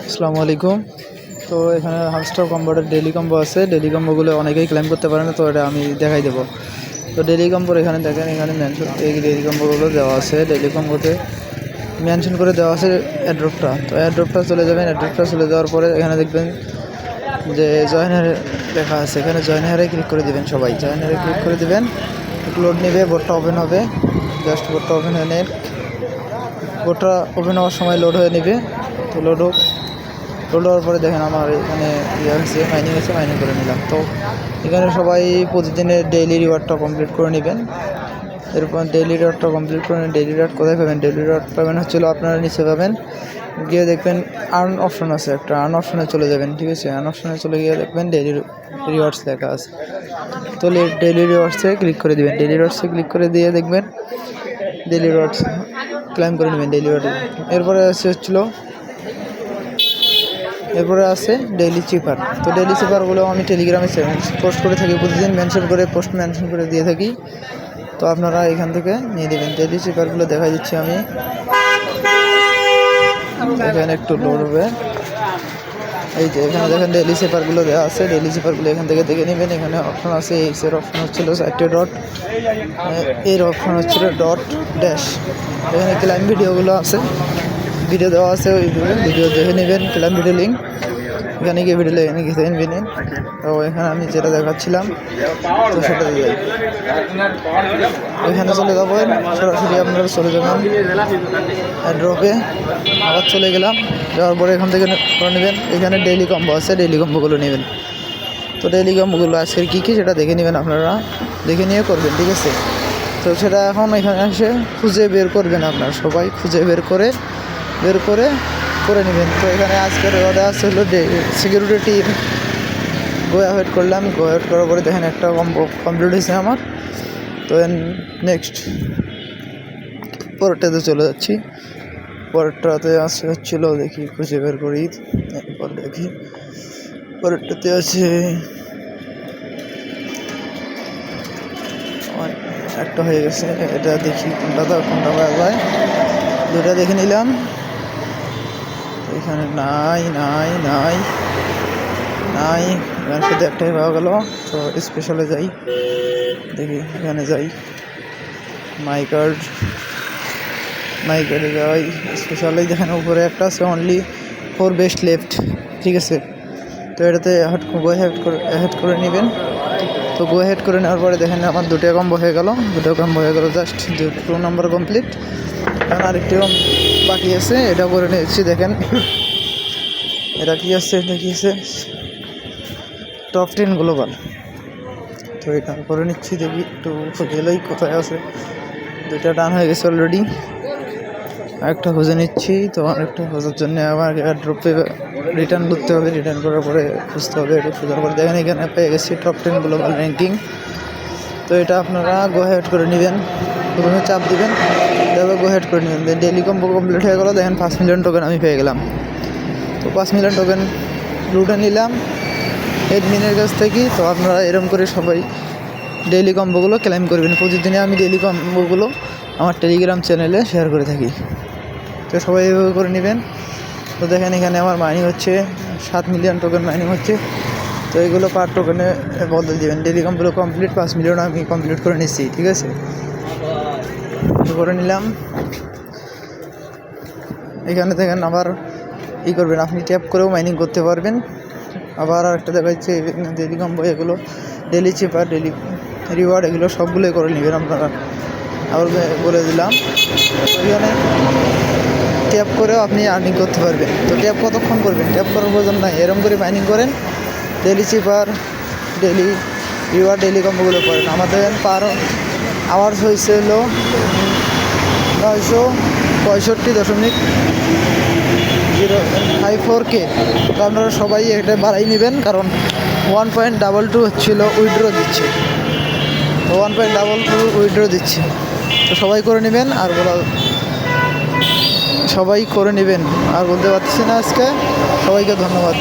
আসসালামু আলাইকুম। তো এখানে হামস্টার কম্বোর ডেইলি কম্বো আছে। ডেইলি কম্বোগুলো অনেকেই ক্লেম করতে পারে না, তো এটা আমি দেখাই দেবো। তো ডেইলি কম্বোর এখানে দেখেন, এখানে মেনশন এই ডেইলি কম্বোগুলো দেওয়া আছে। ডেইলি কম্বোতে মেনশন করে দেওয়া আছে অ্যাড্রপটা। তো অ্যাড্রপটা চলে যাবেন। অ্যাড্রপটা চলে যাওয়ার পরে এখানে দেখবেন যে জয়েন হেয়ার লেখা আছে। এখানে জয়েন হেয়ারে ক্লিক করে দেবেন। সবাই জয়েন হেয়ারে ক্লিক করে দেবেন। লোড নেবে, বোর্ডটা ওপেন হবে। জাস্ট বোর্ডটা ওপেন হয়ে নেবে। বোর্ডটা ওপেন হওয়ার সময় লোড হয়ে নেবে। তো লোড হওয়ার পরে দেখেন আমার এখানে হচ্ছে মাইনিং হচ্ছে, মাইনিং করে নিলাম। তো এখানে সবাই প্রতিদিনের ডেইলি রিওয়ার্ডটা কমপ্লিট করে নেবেন। এরপর ডেইলি রিওয়ার্ডটা কমপ্লিট করে নেবেন। ডেইলি রিওয়ার্ড কোথায় পাবেন? ডেইলি রিওয়ার্ড পাবেন হচ্ছিলো আপনারা নিচে পাবেন, গিয়ে দেখবেন আর্ন অপশন আছে একটা। আর্ন অপশনে চলে যাবেন, ঠিক আছে? আর্ন অপশনে চলে গিয়ে দেখবেন ডেইলি রিওয়ার্ডস লেখা আছে। তো ডেইলি রিওয়ার্ডসে ক্লিক করে দেবেন। ডেইলি রিওয়ার্ডসে ক্লিক করে দিয়ে দেখবেন ডেইলি রিওয়ার্ডস ক্লেম করে নেবেন। ডেইলি রিওয়ার্ড এরপরে এরপরে আছে ডেইলি চিপার। তো ডেইলি চিপারগুলো আমি টেলিগ্রামে পোস্ট করে থাকি, প্রতিদিন মেনশন করে দিয়ে থাকি। তো আপনারা এখান থেকে নিয়ে দেবেন। ডেইলি চিপারগুলো দেখা দিচ্ছি আমি। এখানে একটু লোড হবে। এই যে এখানে দেখেন ডেইলি চিপারগুলো দেওয়া আছে। ডেইলি চিপারগুলো এখান থেকে দেখে নেবেন। এখানে অপশন আছে, এর অপশন হচ্ছিল 4টে ডট, এর অপশন হচ্ছিল ডট ড্যাশ। এখানে ক্লাইম ভিডিওগুলো আছে, ভিডিও দেওয়া আছে। ওই ভিডিও দেখে নেবেন, ক্লাইম ভিডিও লিঙ্ক। এখানে গিয়ে ভিডিও এখানে গিয়ে দেখে নেবেন। তো এখানে আমি যেটা দেখাচ্ছিলাম, তো সেটা দিয়ে ওইখানে চলে যাবেন। সরাসরি আপনারা চলে যাবেন ড্রপে। আবার চলে গেলাম, যাওয়ার পরে এখান থেকে করে নেবেন। এখানে ডেইলি কম্বো আছে, ডেইলি কম্বোগুলো নেবেন। তো ডেইলি কম্বোগুলো আজকের কী সেটা দেখে নেবেন, আপনারা দেখে নিয়ে করবেন, ঠিক আছে? তো সেটা এখন এখানে এসে খুঁজে বের করবেন। আপনারা সবাই খুঁজে বের করে নেবেন। তো এখানে আজকের অর্ডার আছে হলো সিকিউরিটি টিম। গো অ্যাহেড করলাম। গো অ্যাহেড করার পরে দেখেন একটা কম্বো কমপ্লিট হয়েছে আমার। তো নেক্সট পরেরটাতে চলে যাচ্ছি। পরেরটাতে হচ্ছিলো, দেখি খুঁজে বের করি। এরপর দেখি পরেরটাতে আছে একটা হয়ে গেছে। এটা দেখি কোনটা পাওয়া যায়। দুটা দেখে নিলাম। এখানে নাই, এখানে শুধু একটাই পাওয়া গেল। তো স্পেশালে যাই, দেখি এখানে যাই, মাই কার্ডে যাই। স্পেশালে দেখেন উপরে একটা আছে, অনলি 4 বেস্ট লেফট, ঠিক আছে? তো এটাতে গো হেড করে নেবেন। তো গো হেড করে নেওয়ার পরে দেখেন আমার দুটো কম্বো হয়ে গেল। জাস্ট 2 নম্বর কমপ্লিট। এখন আরেকটি বাকি আছে, এটা করে নিয়েছি। দেখেন এটা কি আছে, টপ 10 গ্লোবাল। তো এটা করে নিচ্ছি, দেখি একটু গেলেই কোথায় আছে। দুটা ডান হয়ে গেছে অলরেডি, আরেকটা খুঁজে নিচ্ছি। তো আরেকটা খোঁজার জন্য আবার ড্রপে রিটার্ন করতে হবে। রিটার্ন করার পরে খুঁজতে হবে। এটা খোঁজার পরে দেখেন এখানে পেয়ে গেছি টপ 10 গ্লোবাল র্যাঙ্কিং। তো এটা আপনারা গো হেড করে নেবেন। প্রথমে চাপ দিবেন, তারপর গো হেড করে নেবেন। ডেইলি কম্বো কমপ্লিট হয়ে গেলো। দেখেন 5 মিলিয়ন টোকেন আমি পেয়ে গেলাম। তো 5 মিলিয়ন টোকেন লুটে নিলাম এডমিনের কাছ থেকে। তো আপনারা এরকম করে সবাই ডেইলি কম্বোগুলো ক্লেম করবেন। প্রতিদিনে আমি ডেইলি কম্বোগুলো আমার টেলিগ্রাম চ্যানেলে শেয়ার করে থাকি। তো সবাই এভাবে করে নেবেন। তো দেখেন এখানে আমার মাইনিং হচ্ছে 7 মিলিয়ন টোকেন মাইনিং হচ্ছে। তো এগুলো পার টোকেনে বদলে দেবেন। ডেইলি কম্বোগুলো কমপ্লিট 5 মিলিয়ন আমি কমপ্লিট করে নিচ্ছি, ঠিক আছে? করে নিলাম। এখানে দেখেন আবার করবেন, আপনি ট্যাপ করেও মাইনিং করতে পারবেন। আবার একটা দেখাচ্ছে ডেইলি কম্বো, এগুলো ডেইলি চিপার, ডেইলি রিওয়ার্ড, এগুলো সবগুলোই করে নেবেন আপনারা। আবার বলে দিলাম, এখানে ট্যাপ করেও আপনি আর্নিং করতে পারবেন। তো ট্যাপ কতক্ষণ করবেন? ট্যাপ করার প্রয়োজন নাই, এরকম করে মাইনিং করেন। Daily cipher, daily reward, daily কম্বোগুলো করেন। আমাদের পার আওয়ার্স হয়েছে হলো 965.54K। তো আপনারা সবাই এটা বাড়াই নেবেন, কারণ 1.22 হচ্ছিল উইথড্র দিচ্ছে। তো 1.22 উইথড্র দিচ্ছে। তো সবাই করে নেবেন। সবাই করে নেবেন। আর বলতে পারছি না আজকে। সবাইকে ধন্যবাদ।